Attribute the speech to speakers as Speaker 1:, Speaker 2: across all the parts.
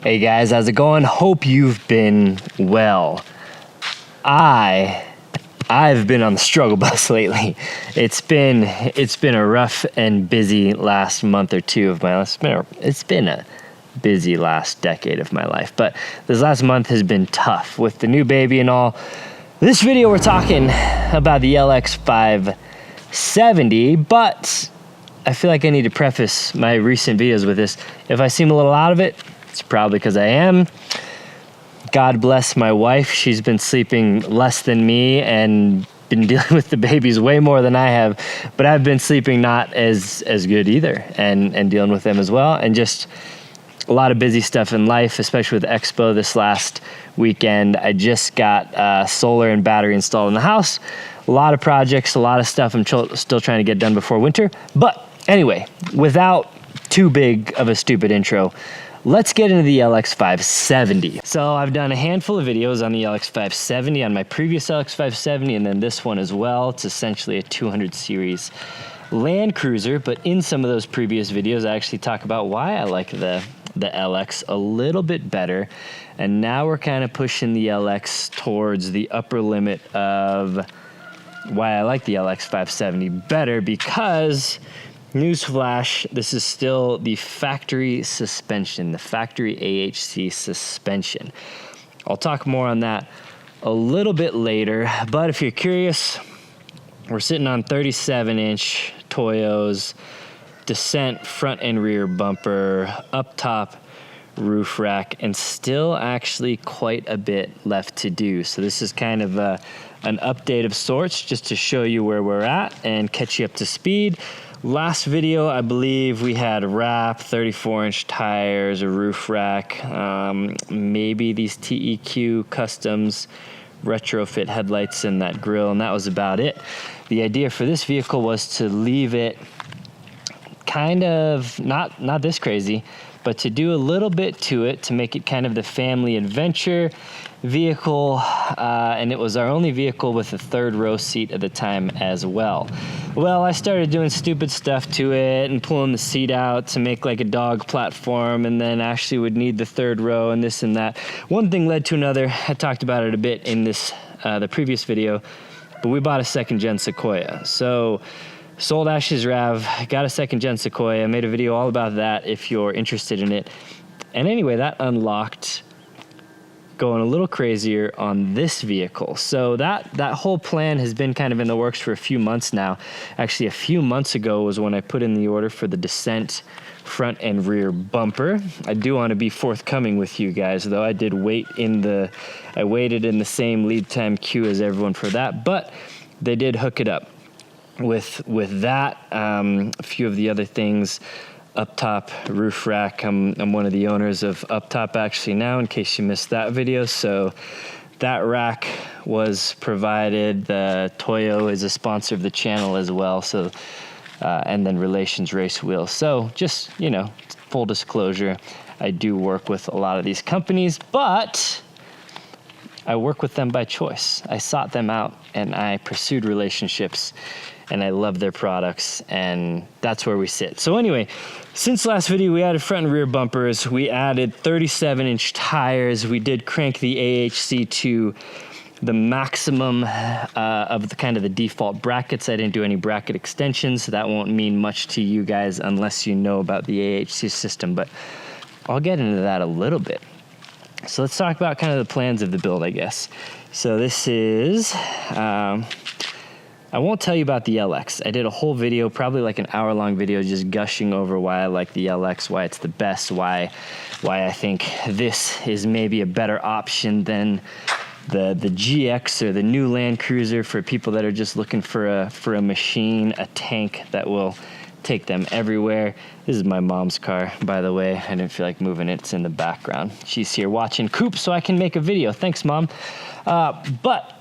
Speaker 1: Hey guys, how's it going? Hope you've been well. I've been on the struggle bus lately. It's been a rough and busy last month or two of my life. It's been a busy last decade of my life, but this last month has been tough with the new baby and all. This video we're talking about the LX570, but I feel like I need to preface my recent videos with this. If I seem a little out of it, it's probably because I am. God bless my wife. She's been sleeping less than me and been dealing with the babies way more than I have, but I've been sleeping not as good either and dealing with them as well. And just a lot of busy stuff in life, especially with Expo this last weekend. I just got solar and battery installed in the house. A lot of projects, a lot of stuff I'm still trying to get done before winter. But anyway, without too big of a stupid intro, let's get into the LX570. So I've done a handful of videos on the LX570, on my previous LX570, and then this one as well. It's essentially a 200 series Land Cruiser, but in some of those previous videos, I actually talk about why I like the LX a little bit better. And now we're kind of pushing the LX towards the upper limit of why I like the LX570 better, because newsflash, this is still the factory suspension, the factory AHC suspension. I'll talk more on that a little bit later, but if you're curious, we're sitting on 37-inch Toyos, Dissent front and rear bumper, Uptop roof rack, and still actually quite a bit left to do. So this is kind of an update of sorts, just to show you where we're at and catch you up to speed. Last video, I believe we had wrap, 34-inch tires, a roof rack, maybe these TEQ customs, retrofit headlights and that grill, and that was about it. The idea for this vehicle was to leave it kind of, not this crazy, but to do a little bit to it to make it kind of the family adventure vehicle, and it was our only vehicle with a third row seat at the time as well. Well, I started doing stupid stuff to it and pulling the seat out to make like a dog platform, and then Ashley would need the third row and this and that. One thing led to another. I talked about it a bit in this the previous video, but we bought a second gen Sequoia. So sold Ashley's RAV, got a second gen Sequoia, made a video all about that if you're interested in it. And anyway, that unlocked going a little crazier on this vehicle. So that whole plan has been kind of in the works for a few months now. Actually, a few months ago was when I put in the order for the Dissent front and rear bumper. I do want to be forthcoming with you guys, though. I waited in the same lead time queue as everyone for that, but they did hook it up with that. A few of the other things, Uptop roof rack. I'm one of the owners of Uptop actually now, in case you missed that video. So that rack was provided. The Toyo is a sponsor of the channel as well. So and then Relations Race Wheels. So just, full disclosure, I do work with a lot of these companies, but I work with them by choice. I sought them out and I pursued relationships, and I love their products, and that's where we sit. So anyway, since last video, we added front and rear bumpers. We added 37-inch tires. We did crank the AHC to the maximum of the kind of the default brackets. I didn't do any bracket extensions, so that won't mean much to you guys unless you know about the AHC system, but I'll get into that a little bit. So let's talk about kind of the plans of the build, I guess. So this is... I won't tell you about the LX. I did a whole video, probably like an hour-long video, just gushing over why I like the LX, why it's the best, why I think this is maybe a better option than the GX or the new Land Cruiser for people that are just looking for a machine, a tank that will take them everywhere. This is my mom's car, by the way. I didn't feel like moving it. It's in the background. She's here watching Coop so I can make a video. Thanks, Mom. But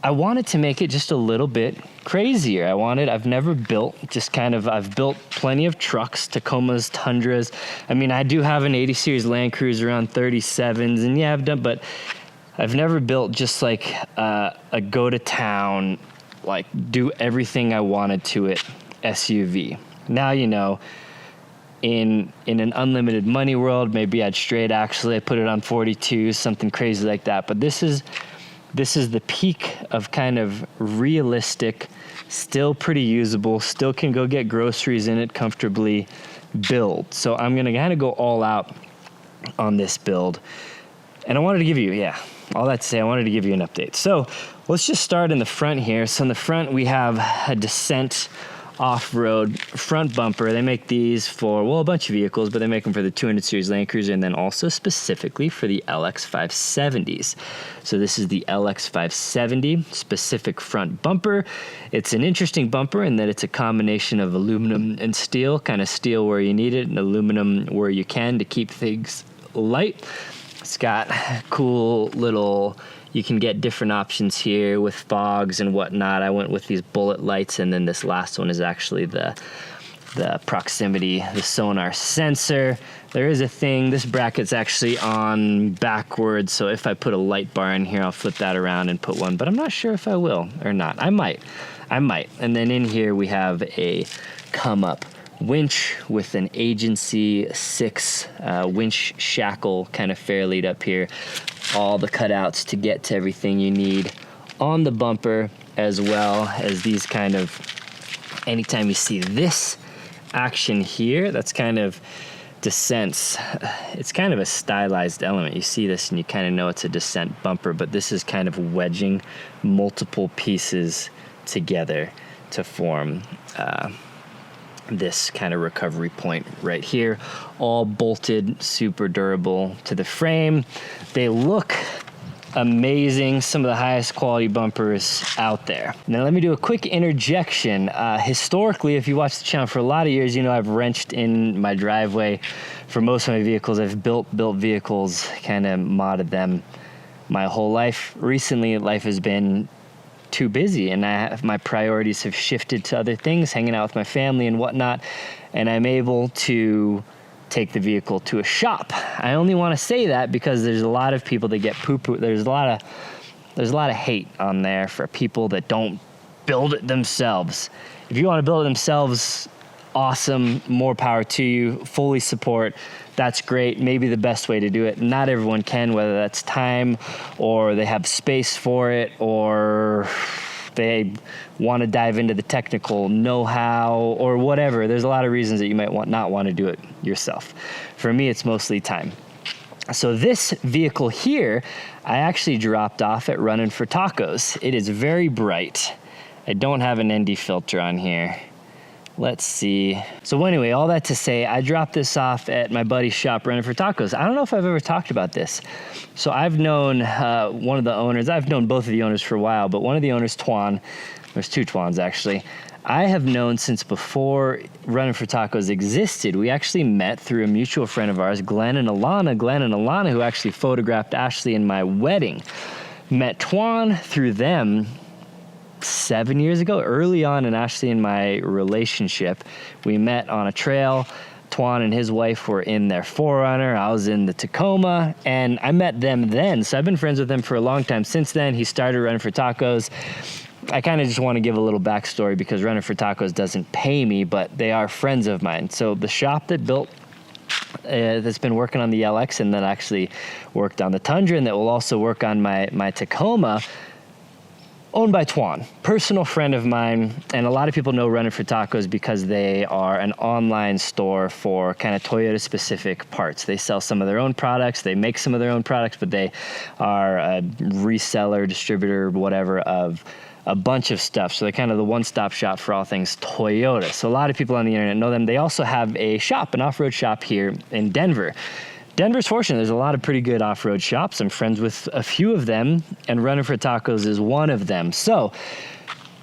Speaker 1: I wanted to make it just a little bit crazier. I've never built, I've built plenty of trucks, Tacomas, Tundras. I mean, I do have an 80 series Land Cruiser on 37s, and yeah, but I've never built just like a go to town, like do everything I wanted to it SUV. Now, in an unlimited money world, maybe I'd straight axle it, put it on 42, something crazy like that. But this is the peak of kind of realistic, still pretty usable, still can go get groceries in it comfortably build. So I'm going to kind of go all out on this build. And I wanted to give you, all that to say, I wanted to give you an update. So let's just start in the front here. So in the front, we have a Dissent Offroad front bumper. They make these for, well, a bunch of vehicles, but they make them for the 200 series Land Cruiser and then also specifically for the LX570s. So this is the LX570 specific front bumper. It's an interesting bumper in that it's a combination of aluminum and steel, kind of steel where you need it and aluminum where you can to keep things light. It's got cool little, you can get different options here with fogs and whatnot. I went with these bullet lights, and then this last one is actually the proximity, the sonar sensor. There is a thing, this bracket's actually on backwards, so if I put a light bar in here, I'll flip that around and put one, but I'm not sure if I will or not. I might. And then in here we have a come up winch with an Agency 6 winch shackle kind of fairlead up here. All the cutouts to get to everything you need on the bumper, as well as these kind of, anytime you see this action here, that's kind of Dissent's, it's kind of a stylized element. You see this and you kind of know it's a Dissent bumper, but this is kind of wedging multiple pieces together to form this kind of recovery point right here, all bolted, super durable to the frame. They look amazing, some of the highest quality bumpers out there. Now let me do a quick interjection. Historically, if you watch the channel for a lot of years, you know I've wrenched in my driveway for most of my vehicles. I've built vehicles, kind of modded them my whole life. Recently, life has been too busy, and my priorities have shifted to other things, hanging out with my family and whatnot, and I'm able to take the vehicle to a shop. I only want to say that because there's a lot of people that get poo-poo. There's a lot of hate on there for people that don't build it themselves. If you want to build it themselves, awesome, more power to you, fully support. That's great, maybe the best way to do it. Not everyone can, whether that's time or they have space for it or they want to dive into the technical know-how or whatever. There's a lot of reasons that you might not want to do it yourself. For me, it's mostly time. So this vehicle here, I actually dropped off at Running for Tacos. It is very bright. I don't have an ND filter on here. Let's see. So anyway, all that to say, I dropped this off at my buddy's shop, Running for Tacos. I don't know if I've ever talked about this. So I've known one of the owners. I've known both of the owners for a while, but one of the owners, Twan, there's two Twans actually, I have known since before Running for Tacos existed. We actually met through a mutual friend of ours, Glenn and Alana, who actually photographed Ashley in my wedding. Met Twan through them 7 years ago, early on in Ashley and my relationship. We met on a trail. Twan and his wife were in their 4Runner. I was in the Tacoma, and I met them then. So I've been friends with him for a long time. Since then, he started Running for Tacos. I kind of just want to give a little backstory because Running for Tacos doesn't pay me, but they are friends of mine. So the shop that built that's been working on the LX and that actually worked on the Tundra and that will also work on my Tacoma, owned by Twan, personal friend of mine, and a lot of people know Running for Tacos because they are an online store for kind of Toyota-specific parts. They sell some of their own products, they make some of their own products, but they are a reseller, distributor, whatever, of a bunch of stuff. So they're kind of the one-stop shop for all things Toyota. So a lot of people on the internet know them. They also have a shop, an off-road shop here in Denver. Denver's fortunate. There's a lot of pretty good off-road shops. I'm friends with a few of them, and Running for Tacos is one of them. So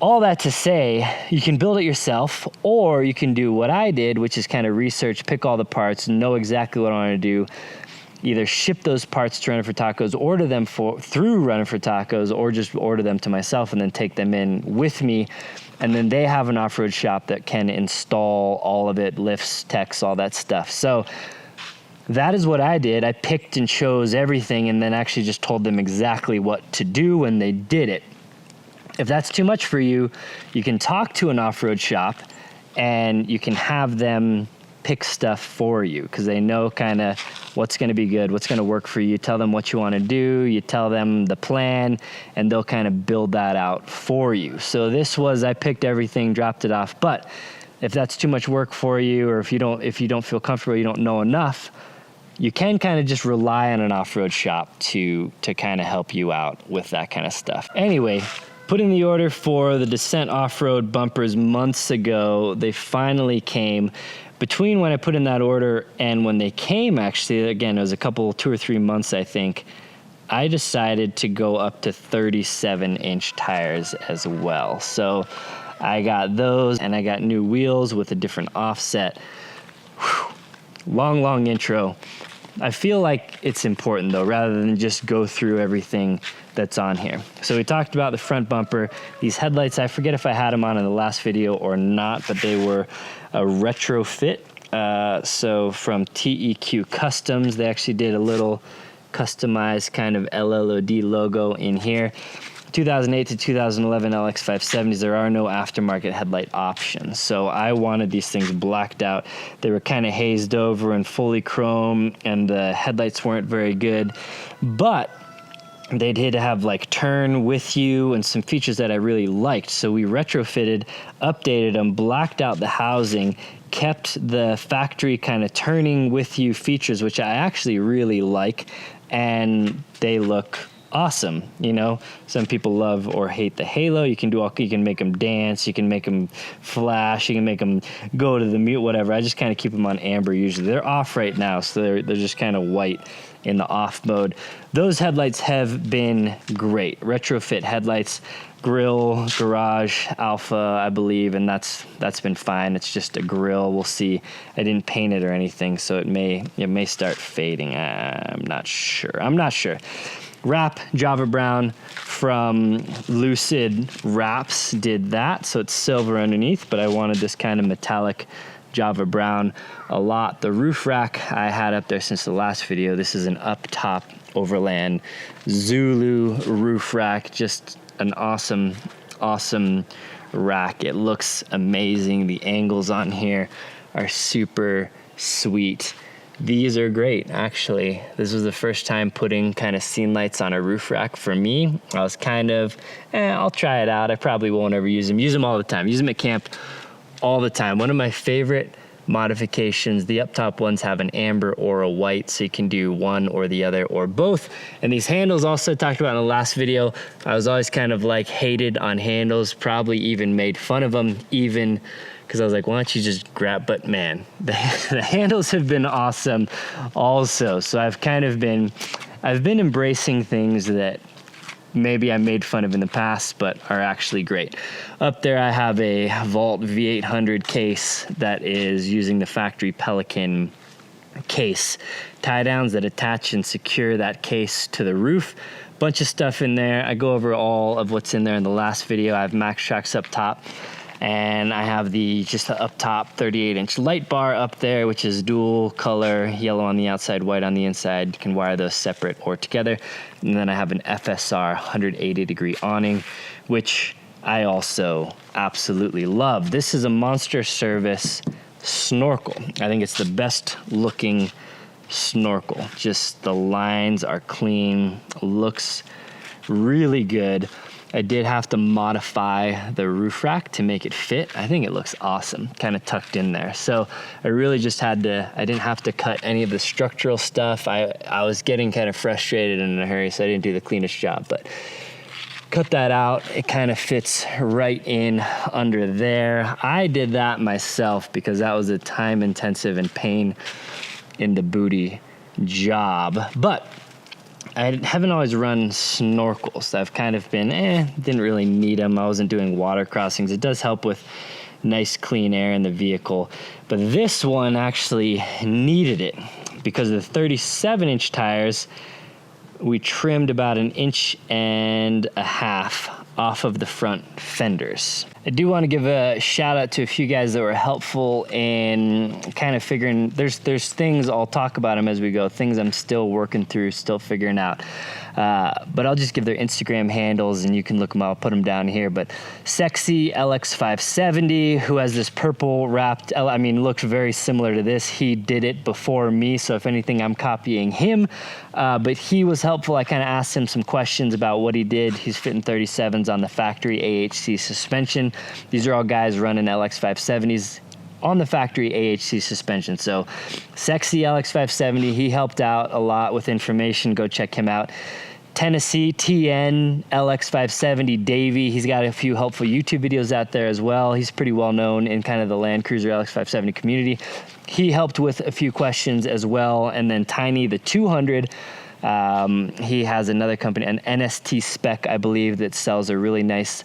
Speaker 1: all that to say, you can build it yourself, or you can do what I did, which is kind of research, pick all the parts, know exactly what I want to do, either ship those parts to Running for Tacos, order them through Running for Tacos, or just order them to myself and then take them in with me. And then they have an off-road shop that can install all of it, lifts, techs, all that stuff. So that is what I did. I picked and chose everything and then actually just told them exactly what to do when they did it. If that's too much for you, you can talk to an off-road shop and you can have them pick stuff for you because they know kind of what's going to be good, what's going to work for you. Tell them what you want to do, you tell them the plan, and they'll kind of build that out for you. So this was, I picked everything, dropped it off. But if that's too much work for you, or if you don't feel comfortable, you don't know enough, you can kind of just rely on an off-road shop to kind of help you out with that kind of stuff. Anyway, put in the order for the Dissent Offroad Bumpers months ago. They finally came. Between when I put in that order and when they came, actually, again, it was 2 or 3 months, I think, I decided to go up to 37-inch tires as well. So I got those, and I got new wheels with a different offset. Whew. Long intro. I feel like it's important though, rather than just go through everything that's on here. So we talked about the front bumper. These headlights, I forget if I had them on in the last video or not, but they were a retrofit. So from TEQ Customs, they actually did a little customized kind of LLOD logo in here. 2008 to 2011 LX570s, there are no aftermarket headlight options. So I wanted these things blacked out. They were kind of hazed over and fully chrome, and the headlights weren't very good. But they did have like turn with you and some features that I really liked. So we retrofitted, updated them, blacked out the housing, kept the factory kind of turning with you features, which I actually really like, and they look awesome. You know, some people love or hate the halo. You can make them dance, you can make them flash, you can make them go to the mute, whatever. I just kind of keep them on amber usually. They're off right now, so they're just kind of white in the off mode. Those headlights have been great. Retrofit headlights, grill, garage, alpha, I believe, and that's been fine. It's just a grill. We'll see. I didn't paint it or anything, so it may start fading. I'm not sure. Wrap, Java Brown from Lucid Wraps did that, so it's silver underneath, but I wanted this kind of metallic Java Brown a lot. The roof rack I had up there since the last video. This is an Uptop Overland Zulu roof rack. Just an awesome rack. It looks amazing. The angles on here are super sweet. These are great, actually. This was the first time putting kind of scene lights on a roof rack for me. I was kind of, I'll try it out. I probably won't ever use them. Use them all the time. Use them at camp all the time. One of my favorite modifications, the Uptop ones have an amber or a white, so you can do one or the other or both. And these handles, also talked about in the last video, I was always kind of like hated on handles, probably even made fun of them, even because I was like, why don't you just grab, but man, the handles have been awesome also. So I've been embracing things that maybe I made fun of in the past, but are actually great. Up there, I have a Vault V800 case that is using the factory Pelican case tie downs that attach and secure that case to the roof. Bunch of stuff in there. I go over all of what's in there in the last video. I have Max Tracks up top, and I have just the up top 38-inch light bar up there, which is dual color, yellow on the outside, white on the inside. You can wire those separate or together. And then I have an FSR 180-degree awning, which I also absolutely love. This is a Monster Service Snorkel. I think it's the best looking snorkel. Just the lines are clean, looks really good. I did have to modify the roof rack to make it fit. I think it looks awesome, kind of tucked in there. So I really just I didn't have to cut any of the structural stuff. I was getting kind of frustrated and in a hurry, so I didn't do the cleanest job, but cut that out. It kind of fits right in under there. I did that myself because that was a time intensive and pain in the booty job, but I haven't always run snorkels. I've kind of been, didn't really need them. I wasn't doing water crossings. It does help with nice clean air in the vehicle. But this one actually needed it because of the 37-inch tires, we trimmed about 1.5 inches off of the front fenders. I do want to give a shout out to a few guys that were helpful in kind of figuring, there's things, I'll talk about them as we go, things I'm still working through, still figuring out. But I'll just give their Instagram handles and you can look them up, I'll put them down here. But Sexy LX570, who has this purple wrapped, I mean, looks very similar to this. He did it before me, so if anything, I'm copying him. But he was helpful. I kind of asked him some questions about what he did. He's fitting 37s on the factory AHC suspension. These are all guys running LX570s on the factory AHC suspension. So Sexy LX570, he helped out a lot with information. Go check him out. Tennessee TN LX570 Davey, he's got a few helpful YouTube videos out there as well. He's pretty well known in kind of the Land Cruiser LX570 community. He helped with a few questions as well. And then Tiny the 200, he has another company, an NST Spec, I believe, that sells a really nice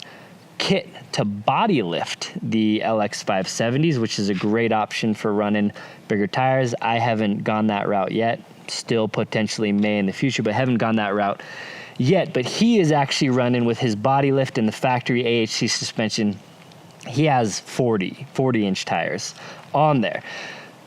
Speaker 1: kit to body lift the LX570s, which is a great option for running bigger tires. I haven't gone that route yet. Still potentially may in the future, but haven't gone that route yet. But he is actually running with his body lift and the factory AHC suspension. He has 40-inch tires on there.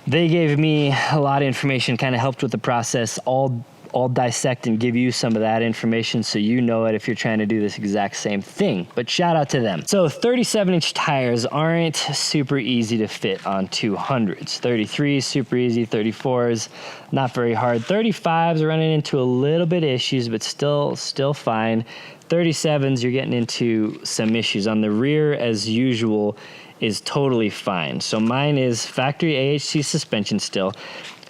Speaker 1: They gave me a lot of information, kind of helped with the process. I'll dissect and give you some of that information so you know it if you're trying to do this exact same thing. But shout out to them. So 37-inch tires aren't super easy to fit on 200s. 33s, super easy. 34s, not very hard. 35s are running into a little bit of issues, but still fine. 37s, you're getting into some issues. On the rear, as usual, is totally fine. So mine is factory AHC suspension still.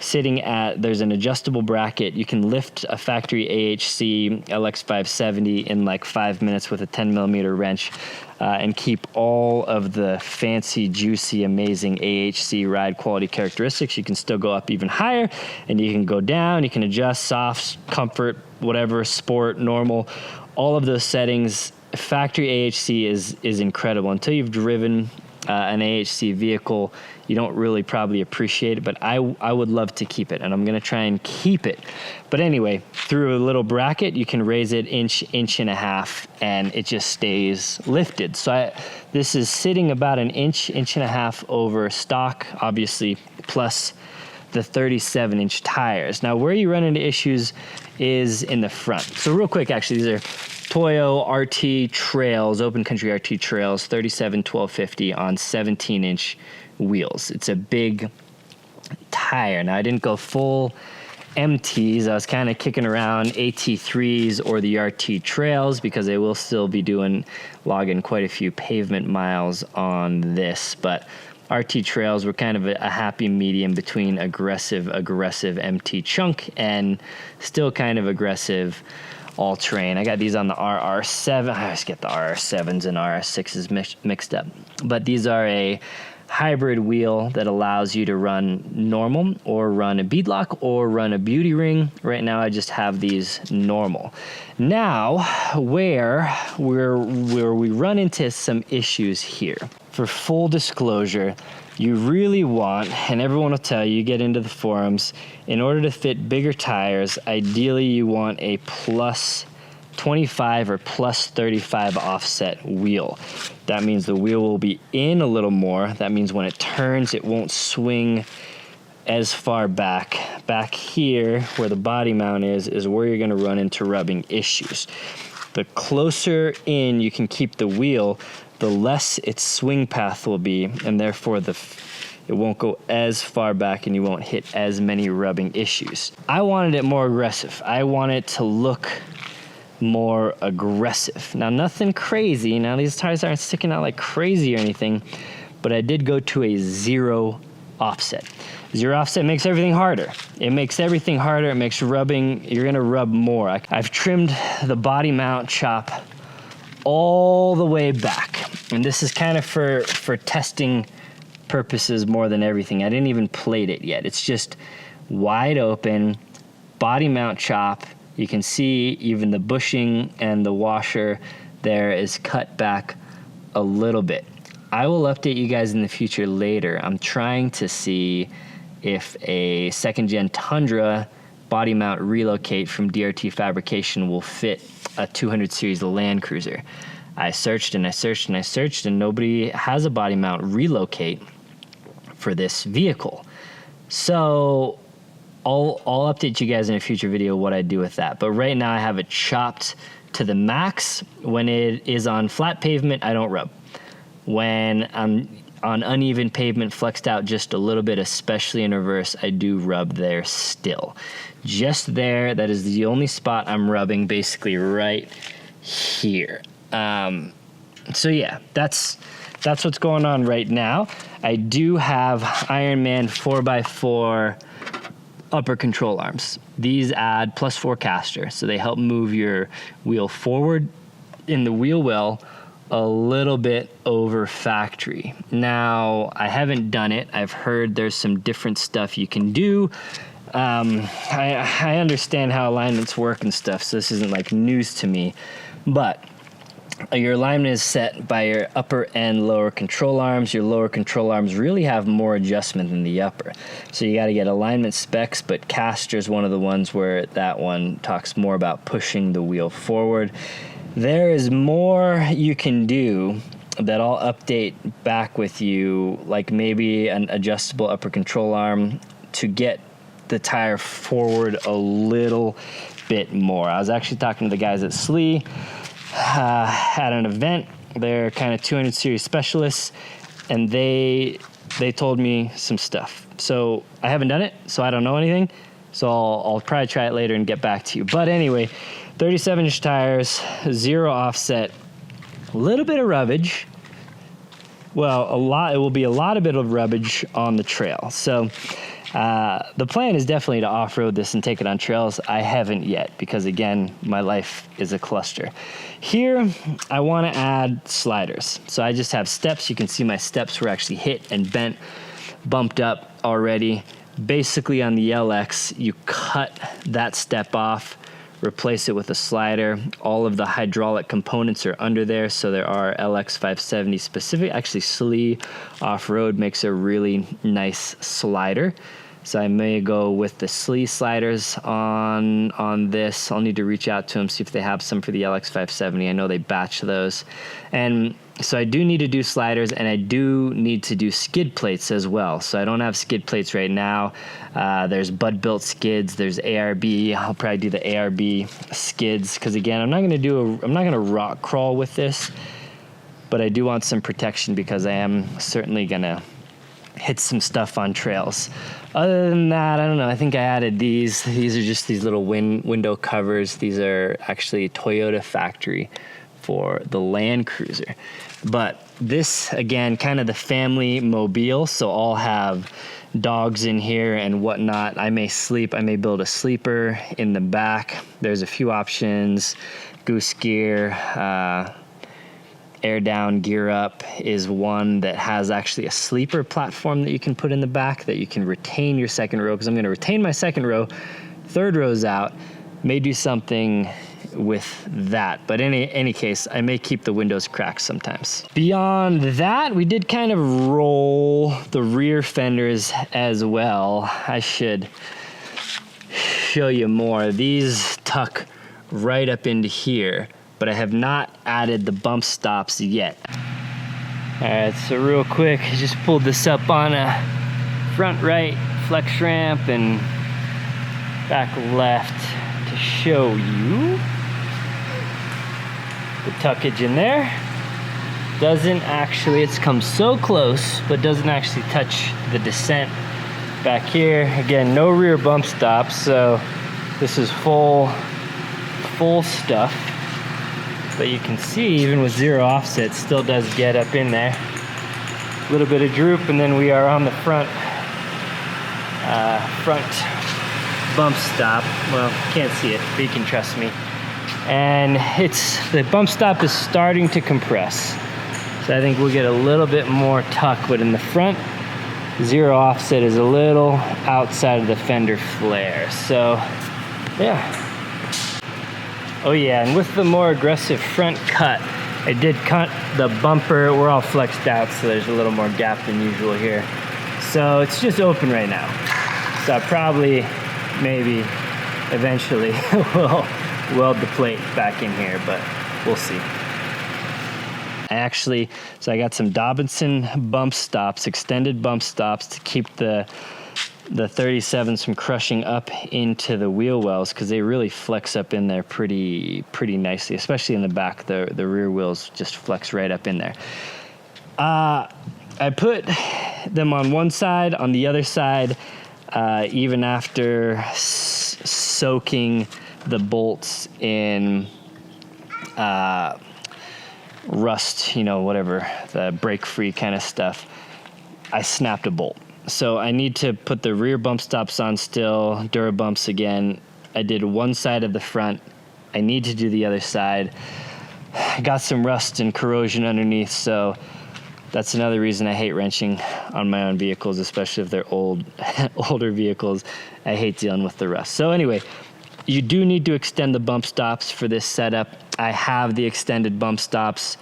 Speaker 1: Sitting at, there's an adjustable bracket. You can lift a factory AHC LX570 in like 5 minutes with a 10mm wrench and keep all of the fancy, juicy, amazing AHC ride quality characteristics. You can still go up even higher and you can go down. You can adjust soft, comfort, whatever, sport, normal, all of those settings. Factory AHC is incredible. Until you've driven an AHC vehicle, you don't really probably appreciate it, but I would love to keep it, and I'm going to try and keep it. But anyway, through a little bracket, you can raise it inch and a half, and it just stays lifted. So this is sitting about an inch and a half over stock, obviously, plus the 37-inch tires. Now, where you run into issues is in the front. So real quick, actually, these are Toyo RT Trails, open country RT Trails, 37-1250 on 17-inch wheels. It's a big tire. Now, I didn't go full MTs. I was kind of kicking around AT3s or the RT Trails because they will still be logging quite a few pavement miles on this. But RT Trails were kind of a happy medium between aggressive MT chunk and still kind of aggressive all-terrain. I got these on the RR7. I always get the RR7s and RR6s mixed up. But these are a hybrid wheel that allows you to run normal or run a beadlock or run a beauty ring. Right now I just have these normal. Now where we run into some issues here. For full disclosure, you really want, and everyone will tell you, get into the forums, in order to fit bigger tires, ideally you want a plus 25 or plus 35 offset wheel. That means the wheel will be in a little more. That means when it turns, it won't swing as far back. Back here, where the body mount is where you're gonna run into rubbing issues. The closer in you can keep the wheel, the less its swing path will be, and therefore it won't go as far back and you won't hit as many rubbing issues. I wanted it more aggressive. I want it to look more aggressive. Now, nothing crazy. Now, these tires aren't sticking out like crazy or anything, but I did go to a 0 offset. 0 offset makes everything harder. It makes everything harder. It makes rubbing, you're gonna rub more. I've trimmed the body mount chop all the way back. And this is kind of for testing purposes more than everything. I didn't even plate it yet. It's just wide open, body mount chop. You can see even the bushing and the washer there is cut back a little bit. I will update you guys in the future later. I'm trying to see if a second gen Tundra body mount relocate from DRT Fabrication will fit a 200 series Land Cruiser. I searched and I searched and I searched, and nobody has a body mount relocate for this vehicle. So I'll update you guys in a future video what I do with that. But right now I have it chopped to the max. When it is on flat pavement, I don't rub. When I'm on uneven pavement, flexed out just a little bit, especially in reverse, I do rub there still. Just there, that is the only spot I'm rubbing, basically right here. So yeah, that's what's going on right now. I do have Ironman 4x4 upper control arms. These add +4 caster, so they help move your wheel forward in the wheel well a little bit over factory. Now, I haven't done it. I've heard there's some different stuff you can do. I understand how alignments work and stuff, so this isn't like news to me, but your alignment is set by your upper and lower control arms. Your lower control arms really have more adjustment than the upper. So you got to get alignment specs, but caster is one of the ones where that one talks more about pushing the wheel forward. There is more you can do that I'll update back with you, like maybe an adjustable upper control arm to get the tire forward a little bit more. I was actually talking to the guys at Slee at an event. They're kind of 200 series specialists, and they told me some stuff. So I haven't done it, so I don't know anything. So I'll probably try it later and get back to you. But anyway, 37-inch tires, 0 offset, a little bit of rubbage. Well, it will be a lot of bit of rubbage on the trail. So the plan is definitely to off-road this and take it on trails. I haven't yet because, again, my life is a cluster. Here, I want to add sliders. So I just have steps. You can see my steps were actually hit and bent, bumped up already. Basically, on the LX, you cut that step off, replace it with a slider. All of the hydraulic components are under there, so there are LX570 specific. Actually, Slee Off-Road makes a really nice slider, so I may go with the Slee sliders on this. I'll need to reach out to them, see if they have some for the LX570. I know they batch those. And so I do need to do sliders, and I do need to do skid plates as well. So I don't have skid plates right now. There's Bud built skids. There's ARB. I'll probably do the ARB skids because, again, I'm not gonna rock crawl with this, but I do want some protection because I am certainly gonna hit some stuff on trails. Other than that, I don't know. I think I added these. These are just these little window covers. These are actually Toyota factory for the Land Cruiser. But this, again, kind of the family mobile, so I'll have dogs in here and whatnot. I may build a sleeper in the back. There's a few options. Goose gear, air down, gear up is one that has actually a sleeper platform that you can put in the back that you can retain your second row, because I'm going to retain my second row. Third row's out. May do something with that, but in any case, I may keep the windows cracked sometimes. Beyond that, we did kind of roll the rear fenders as well. I should show you more. These tuck right up into here, but I have not added the bump stops yet. All right, so real quick, I just pulled this up on a front right flex ramp and back left to show you the tuckage in there. Doesn't actually, it's come so close, but doesn't actually touch the Dissent back here. Again, no rear bump stops, so this is full stuff. But you can see, even with 0 offset, still does get up in there. A little bit of droop, and then we are on the front bump stop. Well, can't see it, but you can trust me. And the bump stop is starting to compress. So I think we'll get a little bit more tuck, but in the front, 0 offset is a little outside of the fender flare. So, yeah. Oh yeah, and with the more aggressive front cut, I did cut the bumper. We're all flexed out, so there's a little more gap than usual here. So it's just open right now. So I'll probably, maybe, eventually, we'll weld the plate back in here, but we'll see. So I got some Dobinson bump stops, extended bump stops to keep the 37s from crushing up into the wheel wells, because they really flex up in there pretty nicely, especially in the back. The rear wheels just flex right up in there. I put them on one side. On the other side, even after soaking the bolts in rust, whatever, the break-free kind of stuff, I snapped a bolt. So I need to put the rear bump stops on still, Durabumps again. I did one side of the front. I need to do the other side. I got some rust and corrosion underneath, so that's another reason I hate wrenching on my own vehicles, especially if they're older vehicles. I hate dealing with the rust. So anyway, you do need to extend the bump stops for this setup. I have the extended bump stops.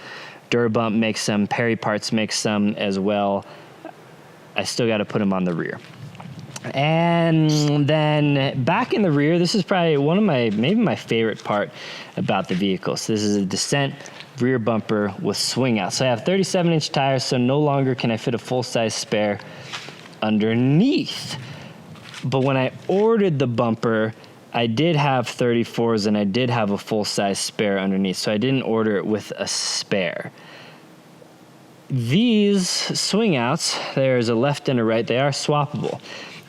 Speaker 1: Durabump makes some, Perry Parts makes some as well. I still got to put them on the rear. And then back in the rear, this is probably maybe my favorite part about the vehicle. So this is a Dissent rear bumper with swing out. So I have 37-inch tires, so no longer can I fit a full-size spare underneath. But when I ordered the bumper, I did have 34s and I did have a full-size spare underneath, so I didn't order it with a spare. These swing outs, there's a left and a right, they are swappable.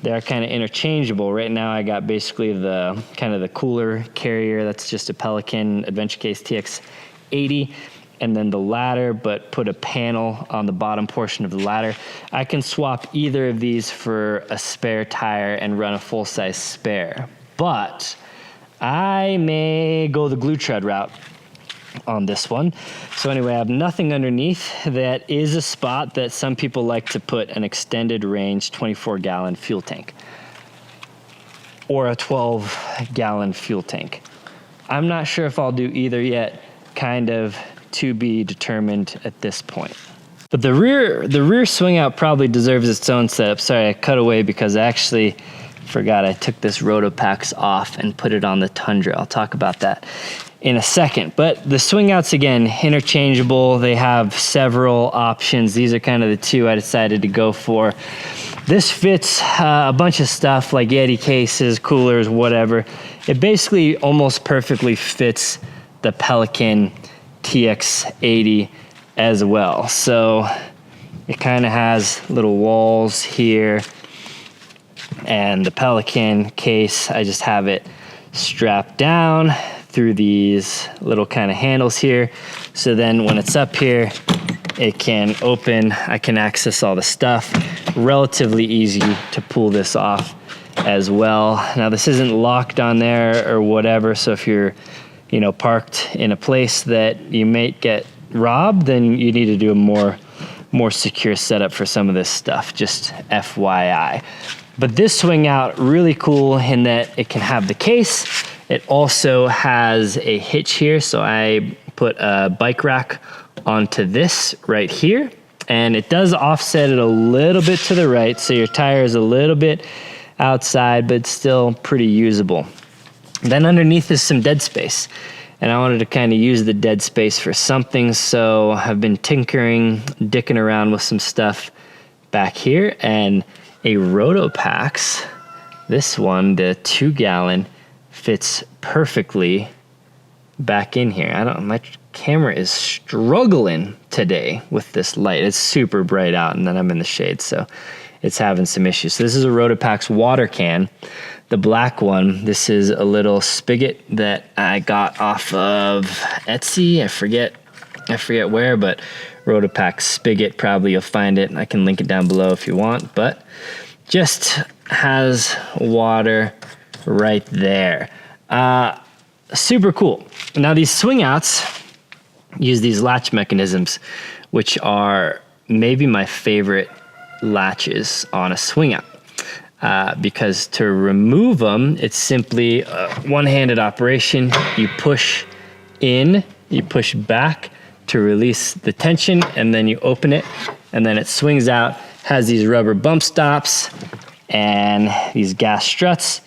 Speaker 1: They are kind of interchangeable. Right now I got basically the kind of the cooler carrier, that's just a Pelican Adventure Case TX80, and then the ladder, but put a panel on the bottom portion of the ladder. I can swap either of these for a spare tire and run a full-size spare, but I may go the glue tread route on this one. So anyway, I have nothing underneath. That is a spot that some people like to put an extended range 24-gallon fuel tank or a 12-gallon fuel tank. I'm not sure if I'll do either yet, kind of to be determined at this point. But the rear swing out probably deserves its own setup. Sorry, I cut away because I actually forgot I took this Rotopax off and put it on the Tundra. I'll talk about that in a second. But the swing outs, again, interchangeable. They have several options. These are kind of the two I decided to go for. This fits a bunch of stuff like Yeti cases, coolers, whatever. It basically almost perfectly fits the Pelican TX80 as well. So it kind of has little walls here, and the Pelican case, I just have it strapped down through these little kind of handles here. So then when it's up here, it can open, I can access all the stuff. Relatively easy to pull this off as well. Now this isn't locked on there or whatever, so if you're, parked in a place that you may get robbed, then you need to do a more secure setup for some of this stuff, just FYI. But this swing out, really cool in that it can have the case. It also has a hitch here, so I put a bike rack onto this right here, and it does offset it a little bit to the right, so your tire is a little bit outside, but still pretty usable. Then underneath is some dead space, and I wanted to kind of use the dead space for something, so I've been dicking around with some stuff back here, and a Rotopax, this one, the 2-gallon, fits perfectly back in here. My camera is struggling today with this light. It's super bright out, and then I'm in the shade, so it's having some issues. So this is a Rotopax water can. The black one, this is a little spigot that I got off of Etsy. I forget where, but Rotopax spigot, probably you'll find it. I can link it down below if you want, but just has water right there. Super cool. Now these swing outs use these latch mechanisms, which are maybe my favorite latches on a swing out. Because to remove them, it's simply a one-handed operation. You push in, you push back to release the tension, and then you open it, and then it swings out, has these rubber bump stops and these gas struts,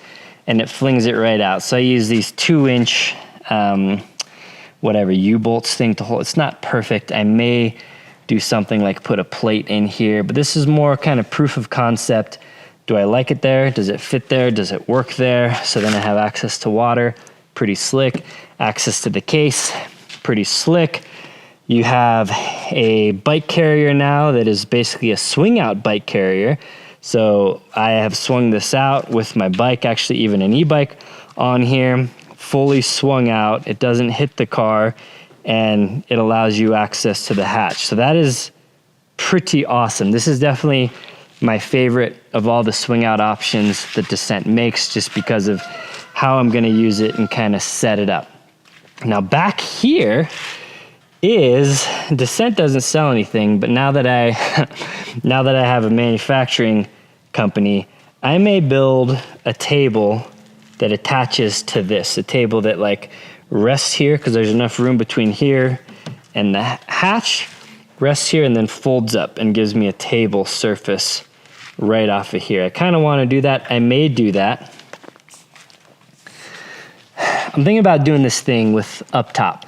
Speaker 1: and it flings it right out. So I use these 2-inch whatever U-bolts thing to hold. It's not perfect. I may do something like put a plate in here, but this is more kind of proof of concept. Do I like it there? Does it fit there? Does it work there? So then I have access to water, pretty slick. Access to the case, pretty slick. You have a bike carrier now that is basically a swing out bike carrier. So I have swung this out with my bike, actually even an e-bike on here, fully swung out. It doesn't hit the car, and it allows you access to the hatch. So that is pretty awesome. This is definitely my favorite of all the swing out options that Dissent makes, just because of how I'm gonna use it and kind of set it up. Now back here is, Dissent doesn't sell anything, but now that I have a manufacturing company, I may build a table that attaches to this, a table that like rests here because there's enough room between here and the hatch, rests here and then folds up and gives me a table surface right off of here. I kind of want to do that. I may do that. I'm thinking about doing this thing with Uptop.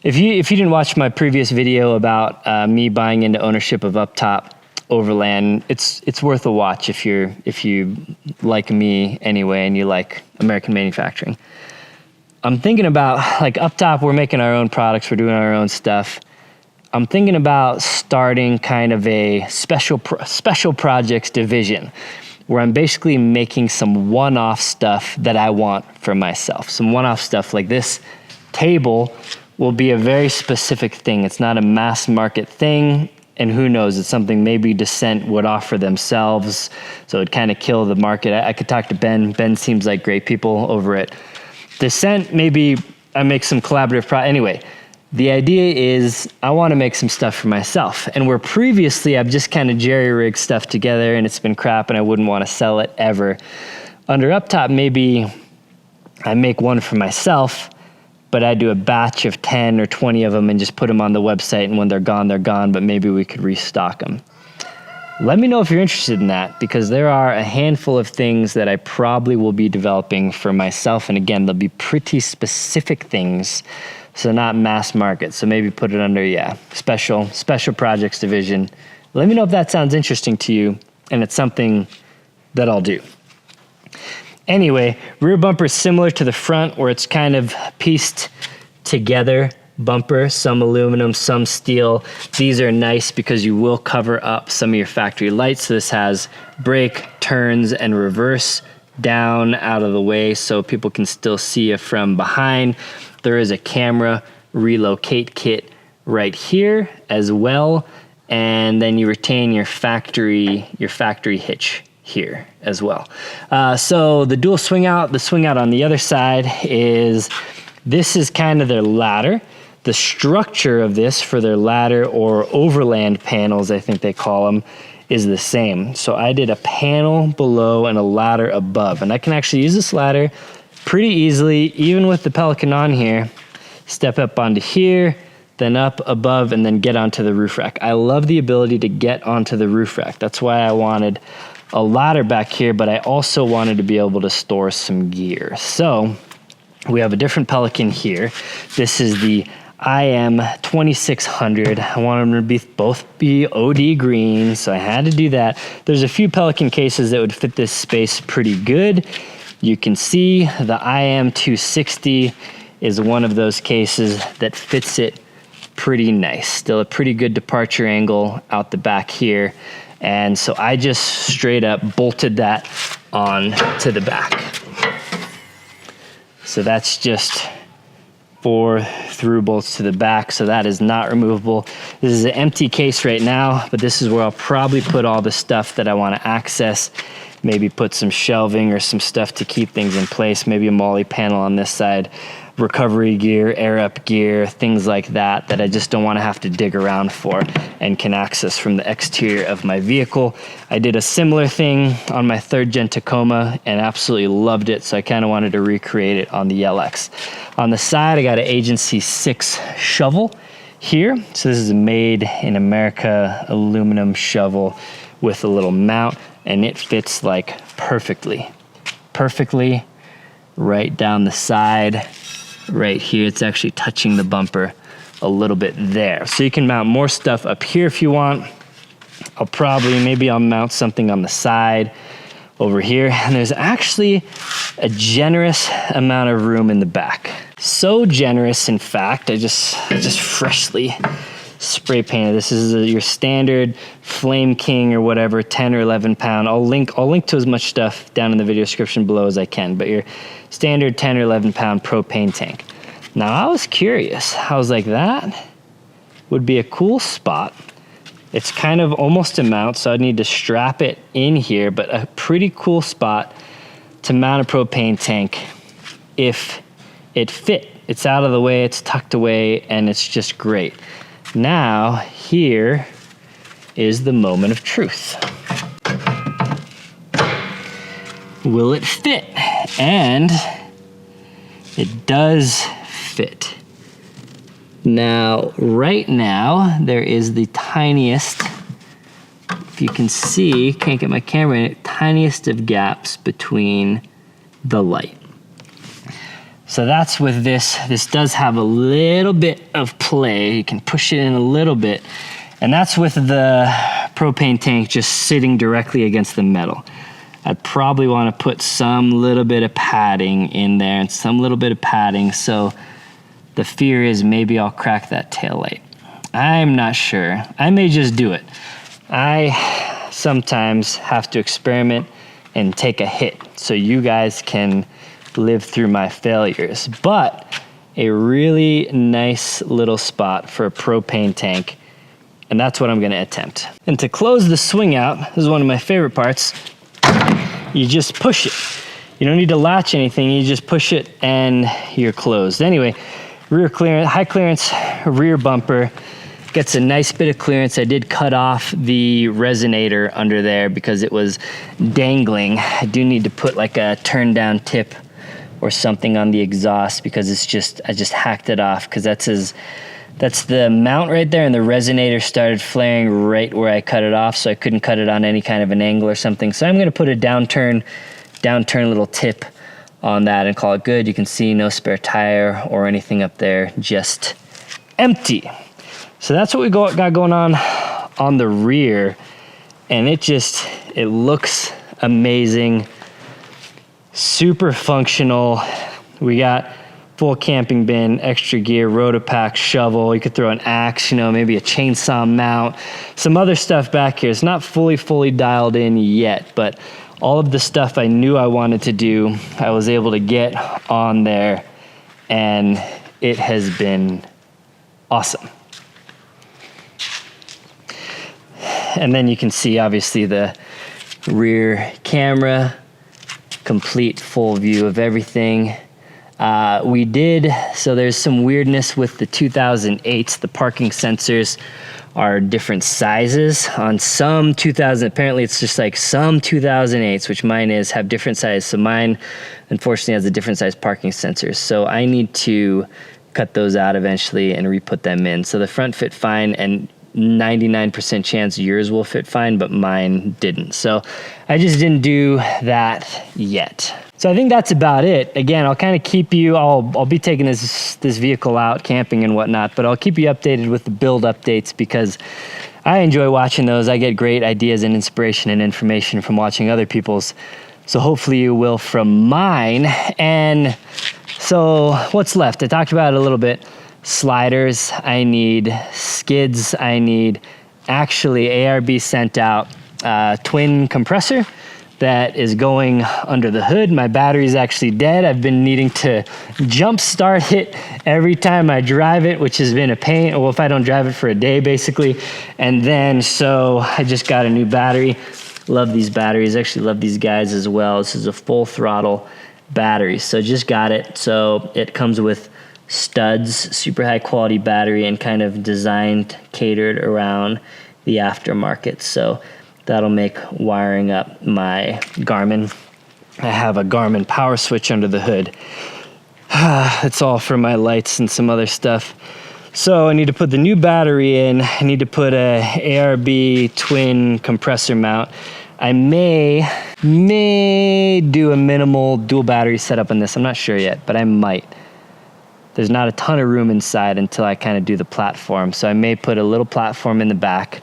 Speaker 1: If you didn't watch my previous video about me buying into ownership of Uptop Overland, it's worth a watch if you like me anyway and you like American manufacturing. I'm thinking about, like, Uptop, we're making our own products, we're doing our own stuff. I'm thinking about starting kind of a special projects division where I'm basically making some one-off stuff that I want for myself. Some one-off stuff like this table will be a very specific thing. It's not a mass market thing, and who knows, it's something maybe Dissent would offer themselves, so it'd kind of kill the market. I could talk to Ben. Ben seems like great people over at Dissent. Maybe I make some collaborative anyway. The idea is I want to make some stuff for myself. And where previously I've just kind of jerry-rigged stuff together and it's been crap and I wouldn't want to sell it ever. Under Uptop, maybe I make one for myself, but I do a batch of 10 or 20 of them and just put them on the website, and when they're gone, but maybe we could restock them. Let me know if you're interested in that, because there are a handful of things that I probably will be developing for myself. And again, they'll be pretty specific things, so not mass market. So maybe put it under, special projects division. Let me know if that sounds interesting to you, and it's something that I'll do. Anyway, rear bumper is similar to the front, where it's kind of pieced together bumper, some aluminum, some steel. These are nice because you will cover up some of your factory lights. So this has brake, turns, and reverse down out of the way so people can still see you from behind. There is a camera relocate kit right here as well, and then you retain your factory hitch here as well. So the dual swing out, the swing out on the other side this is kind of their ladder. The structure of this for their ladder, or overland panels, I think they call them, is the same. So I did a panel below and a ladder above, and I can actually use this ladder pretty easily, even with the Pelican on here. Step up onto here, then up above, and then get onto the roof rack. I love the ability to get onto the roof rack. That's why I wanted a ladder back here, but I also wanted to be able to store some gear. So we have a different Pelican here. This is the IM 2600. I wanted them to both be OD green, so I had to do that. There's a few Pelican cases that would fit this space pretty good. You can see the IM 260 is one of those cases that fits it pretty nice. Still a pretty good departure angle out the back here. And so I just straight up bolted that on to the back. So that's just 4 through bolts to the back, so that is not removable. This is an empty case right now, but this is where I'll probably put all the stuff that I want to access. Maybe put some shelving or some stuff to keep things in place. Maybe a MOLLE panel on this side. Recovery gear, air up gear, things like that I just don't want to have to dig around for and can access from the exterior of my vehicle. I did a similar thing on my 3rd gen Tacoma and absolutely loved it, so I kind of wanted to recreate it on the LX. On the side, I got an Agency 6 shovel here. So this is a made in America aluminum shovel with a little mount, and it fits like perfectly right down the side. right here. It's actually touching the bumper a little bit there. So you can mount more stuff up here if you want. Maybe I'll mount something on the side over here. And there's actually a generous amount of room in the back. So generous, in fact, I just freshly spray painted. This is your standard Flame King or whatever, 10 or 11 pound. I'll link to as much stuff down in the video description below as I can, but your standard 10 or 11 pound propane tank. Now I was curious. I was like, that would be a cool spot. It's kind of almost a mount, so I'd need to strap it in here, but a pretty cool spot to mount a propane tank if it fit. It's out of the way, it's tucked away, and it's just great. Now, here is the moment of truth. Will it fit? And it does fit. Now, right now, there is the tiniest, if you can see, can't get my camera in it, tiniest of gaps between the light. So that's with this. This does have a little bit of play. You can push it in a little bit. And that's with the propane tank just sitting directly against the metal. I'd probably want to put some little bit of padding in there and some little bit of padding, so the fear is maybe I'll crack that tail light. I'm not sure. I may just do it. I sometimes have to experiment and take a hit so you guys can live through my failures. But a really nice little spot for a propane tank, and that's what I'm going to attempt. And to close the swing out, this is one of my favorite parts, you just push it. You don't need to latch anything, you just push it and you're closed. Anyway, rear clearance, high clearance rear bumper gets a nice bit of clearance. I did cut off the resonator under there because it was dangling. I do need to put like a turn down tip or something on the exhaust because I just hacked it off because that's the mount right there, and the resonator started flaring right where I cut it off, so I couldn't cut it on any kind of an angle or something. So I'm gonna put a downturn little tip on that and call it good. You can see no spare tire or anything up there, just empty. So that's what we got going on the rear, and it looks amazing, super functional. We got full camping bin, extra gear, rotopack, shovel. You could throw an axe, maybe a chainsaw mount, some other stuff back here. It's not fully dialed in yet, but all of the stuff I knew I wanted to do, I was able to get on there, and it has been awesome. And then you can see, obviously, the rear camera, complete full view of everything. So there's some weirdness with the 2008s. The parking sensors are different sizes on some apparently it's just like some 2008s, which mine have different sizes. So mine, unfortunately, has a different size parking sensors. So I need to cut those out eventually and re-put them in. So the front fit fine, and 99% chance yours will fit fine, but mine didn't. So I just didn't do that yet. So I think that's about it. Again, I'll kind of keep you, I'll be taking this vehicle out camping and whatnot, but I'll keep you updated with the build updates because I enjoy watching those. I get great ideas and inspiration and information from watching other people's. So hopefully you will from mine. And so what's left? I talked about it a little bit. Sliders, I need skids, I need, actually ARB sent out a twin compressor that is going under the hood. My battery's actually dead. I've been needing to jump start it every time I drive it, which has been a pain. Well, if I don't drive it for a day, basically. And then, so I just got a new battery. Love these batteries. Actually love these guys as well. This is a full throttle battery. So just got it. So it comes with studs, super high quality battery, and kind of designed, catered around the aftermarket. So that'll make wiring up my Garmin. I have a Garmin power switch under the hood. It's all for my lights and some other stuff. So I need to put the new battery in. I need to put a ARB twin compressor mount. I may do a minimal dual battery setup on this. I'm not sure yet, but I might. there's not a ton of room inside until I kind of do the platform. So I may put a little platform in the back.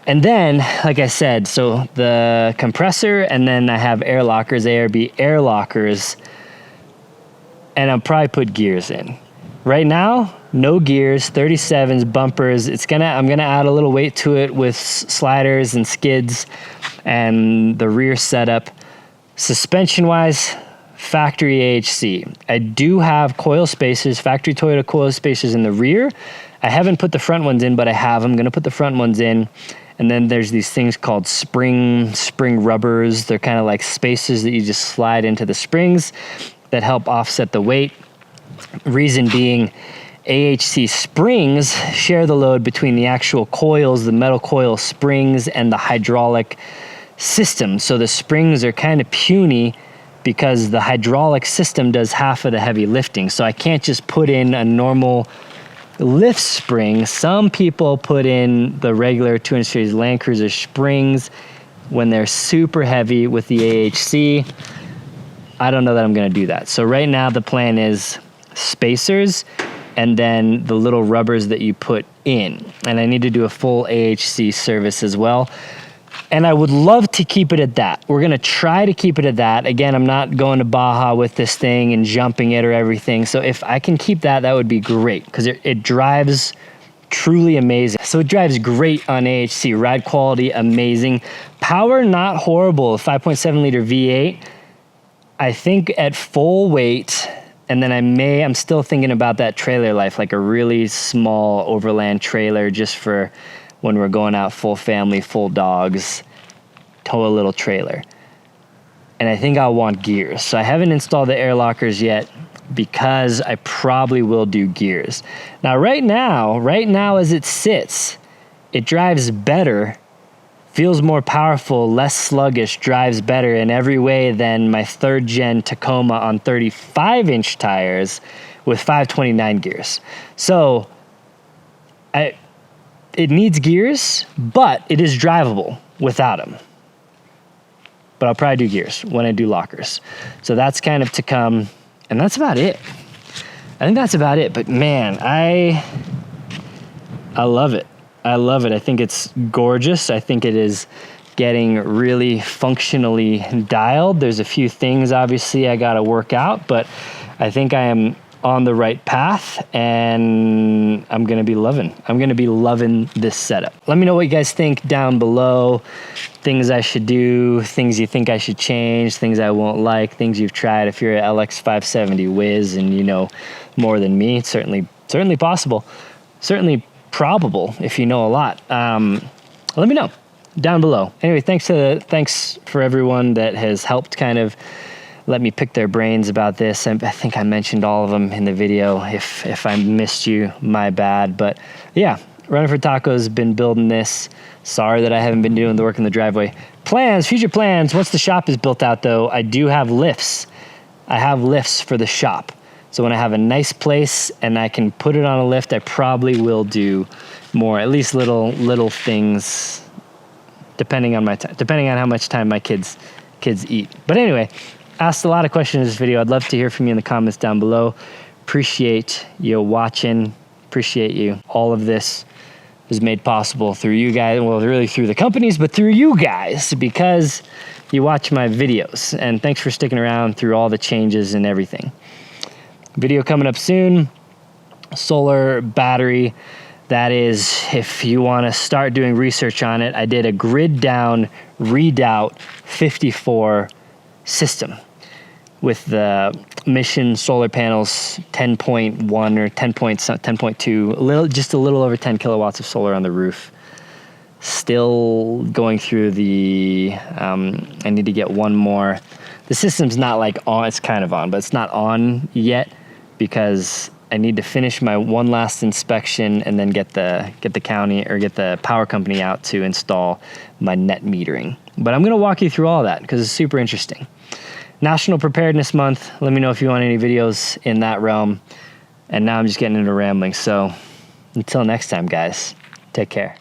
Speaker 1: And then, like I said, so the compressor, and then I have air lockers, ARB air lockers, and I'll probably put gears in. Right now, no gears, 37s, bumpers. I'm gonna add a little weight to it with sliders and skids and the rear setup. Suspension-wise, factory AHC. I do have coil spacers, factory Toyota coil spacers in the rear. I haven't put the front ones in, but I have. I'm gonna put the front ones in. And then there's these things called spring rubbers. They're kind of like spacers that you just slide into the springs that help offset the weight. Reason being, AHC springs share the load between the actual coils, the metal coil springs, and the hydraulic system. So the springs are kind of puny because the hydraulic system does half of the heavy lifting. So I can't just put in a normal lift spring. Some people put in the regular 200 series Land Cruiser springs when they're super heavy with the AHC. I don't know that I'm going to do that. So right now the plan is spacers and then the little rubbers that you put in. And I need to do a full AHC service as well. And I would love to keep it at that. We're going to try to keep it at that. Again, I'm not going to Baja with this thing and jumping it or everything. So if I can keep that, that would be great, because it drives truly amazing. So it drives great on AHC. Ride quality, amazing. Power, not horrible. 5.7 liter V8. I think at full weight, and then I'm still thinking about that trailer life, like a really small Overland trailer just for when we're going out full family, full dogs, tow a little trailer. And I think I'll want gears. So I haven't installed the air lockers yet because I probably will do gears. Now right now as it sits, it drives better, feels more powerful, less sluggish, drives better in every way than my 3rd gen Tacoma on 35-inch tires with 529 gears. So it needs gears, but it is drivable without them. But I'll probably do gears when I do lockers. So that's kind of to come, and that's about it. I think that's about it, but man, I love it. I love it. I think it's gorgeous. I think it is getting really functionally dialed. There's a few things, obviously, I got to work out, but I think I am on the right path, and I'm going to be loving this setup. Let me know what you guys think down below. Things I should do, things you think I should change, things I won't like, things you've tried. If you're an LX570 whiz and you know more than me, it's certainly possible. Certainly probable if you know a lot. Let me know down below. Anyway, thanks for everyone that has helped kind of let me pick their brains about this. I think I mentioned all of them in the video. If I missed you, my bad. But yeah, Running for Tacos, been building this. Sorry that I haven't been doing the work in the driveway. Future plans, once the shop is built out though, I do have lifts. I have lifts for the shop. So when I have a nice place and I can put it on a lift, I probably will do more, at least little things, depending on how much time my kids eat. But anyway, asked a lot of questions in this video. I'd love to hear from you in the comments down below. Appreciate you watching. Appreciate you. All of this is made possible through you guys. Well, really through the companies, but through you guys, because you watch my videos. And thanks for sticking around through all the changes and everything. Video coming up soon. Solar battery. That is, if you want to start doing research on it, I did a grid down Redoubt 54 system with the Mission solar panels, 10.1 or 10.2, just a little over 10 kilowatts of solar on the roof. Still going through I need to get one more. The system's not like on, it's kind of on, but it's not on yet because I need to finish my one last inspection and then get the county or get the power company out to install my net metering. But I'm going to walk you through all that because it's super interesting. National Preparedness Month. Let me know if you want any videos in that realm. And now I'm just getting into rambling. So until next time, guys, take care.